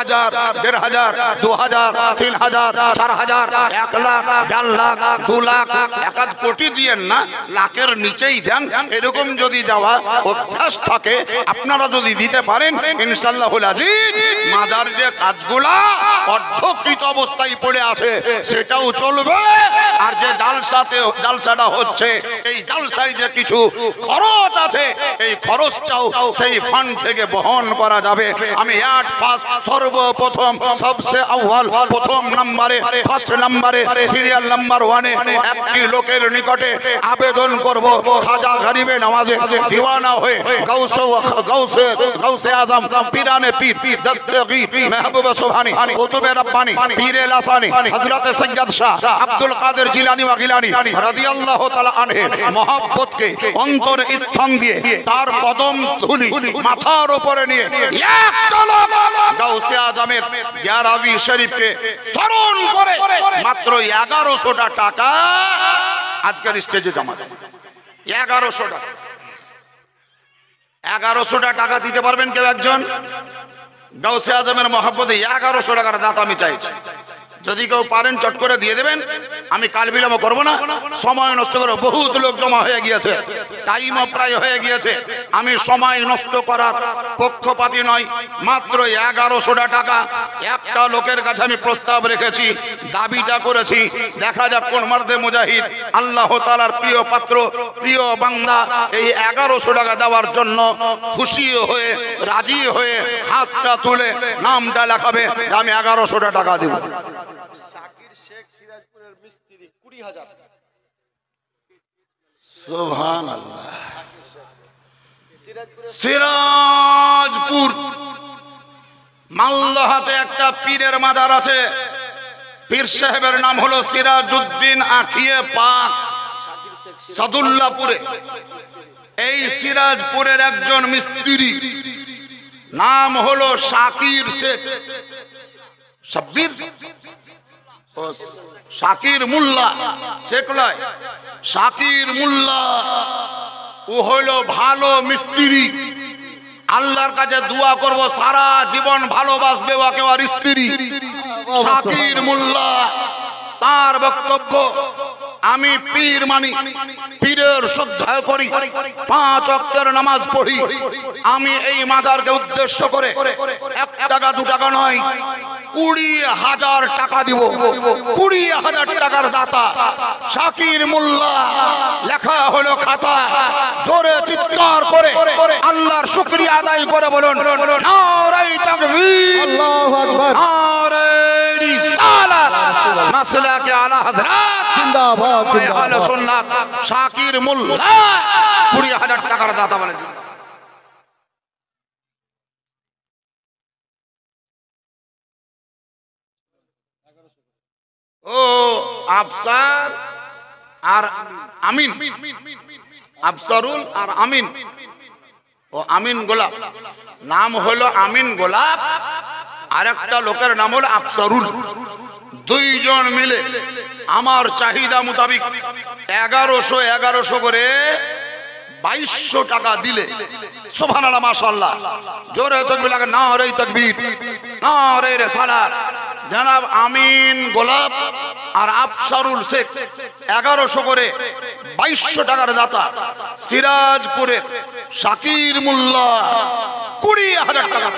1000, 1500, 2000, 3000, 4000, 1 লাখ, 1.5 লাখ, 2 লাখ, 1 কোটি দিয়েন না, লাখের নিচেই দেন। এরকম যদি দেওয়া অভ্যাস থাকে, আপনারা যদি দিতে পারেন, ইনশাআল্লাহুল আজিজ মাজার যে কাজগুলা অর্ধকৃত অবস্থায় পড়ে আছে সেটাও চলবে। আর যে জালসাটা হচ্ছে, এই জালসায় যে কিছু খরচ আছে, এই খরচটাও সেই ফান্ড থেকে বহন করা যাবে। আমি সর্বপ্রথম সবচেয়ে আউয়াল, প্রথম নম্বরে, ফার্স্ট নম্বরে, সিরিয়াল নাম্বার 1-এ একটি লোকের নিকটে আবেদন করব, খাজা গরিবে নওয়াজে দিওয়ানা হয়ে গাউসে আজম, পীরানে পীর, দস্তগীর, মেহবুব সুবহানী, কুতুবে রব্বানী, পীরে লাসানী, হযরত সৈয়দ শাহ আব্দুল কাদের জিলানী ওয়া গিলানী রাদিয়াল্লাহু তাআলা আনহু মহব্বতকে অন্তর স্থান দিয়ে তার কদম ধুলি মাথার উপরে নিয়ে এক তলব গাউসে আজমের গ্যারাবি শরীফকে স্মরণ করে মাত্র 1100 টাকা আজকের স্টেজে জমা দেন। 1100 টাকা দিতে পারবেন কেউ একজন? গাউসে আজমের মহব্বতে 1100 টাকার দাঁত আমি চাইছি। যদি কেউ পারেন চট করে দিয়ে দেবেন, আমি কাল বিলম্ব করবো না, সময় নষ্ট করে বহুত লোক জমা হয়ে গিয়েছে, টাইমও প্রায় হয়ে গিয়েছে। আমি সময় নষ্ট করার পক্ষপাতী নয়। মাত্র 1100 টাকা একটা লোকের কাছে আমি প্রস্তাব রেখেছি, দাবিটা করেছি। দেখা যাক কোন মার্দে মুজাহিদ, আল্লাহ তাআলার প্রিয় পাত্র, প্রিয় বান্দা এই 1100 টাকা দেওয়ার জন্য খুশি হয়ে, রাজি হয়ে হাতটা তুলে নামটা লেখাবে, আমি 1100 টাকা দেব। সুবহানাল্লাহ। সিরাজপুর মালদহাতে একটা পীরের মাজার আছে। পীর সাহেবের নাম হলো সিরাজউদ্দিন আখিয়ে পাক, সাদুল্লাহপুরে। এই সিরাজপুরের একজন মিস্ত্রি নাম হলো শাকির শেখ, সাব্বির ও শাকির মোল্লা, শেখ নয়, শাকির মোল্লা। ও হলো ভালো মিস্ত্রি। আল্লাহর কাছে দোয়া করব সারা জীবন ভালোবাসবে ওকে আর স্ত্রী। শাকির মোল্লা তার বক্তব্য, আমি পীর মানি, পীরের শ্রদ্ধা করি, 5 ওয়াক্তের নামাজ পড়ি। আমি এই মাজারকে উদ্দেশ্য করে 1 টাকা 2 টাকা নয়, 20,000 টাকা দিব। 20,000 টাকার দাতা শাকির মোল্লা। লেখা হলো খাতা। জোরে চিৎকার করে আল্লাহর শুকরিয়া আদায় করে বলুন নারে তাকবীর, আল্লাহু আকবার, নারে রিসালাত, মাসলাকে আলা হযরত জিন্দাবাদ, আহলে সুন্নাত শাকির মোল্লা 20,000 টাকার দাতা বলে। ও আফসার আর আমিন, আফসারুল আর আমিন। ও আমিন গোলাপ, নাম হলো আমিন গোলাপ, আর একটা লোকের নাম হলো আফসারুল। 2 জন মিলে আমার চাহিদা মোতাবেক 1100 করে 2200 টাকা দিলে, সুবহানাল্লাহ মাশাআল্লাহ, জোরে তাকবীর লাগে, নারে তাকবীর, নারে রিসালাত। জনাব আমিন গোলাপ আর আফসারুল শেখ 1100 করে 2200 টাকার দাতা। সিরাজপুরে শাকির মোল্লা 20,000 টাকা।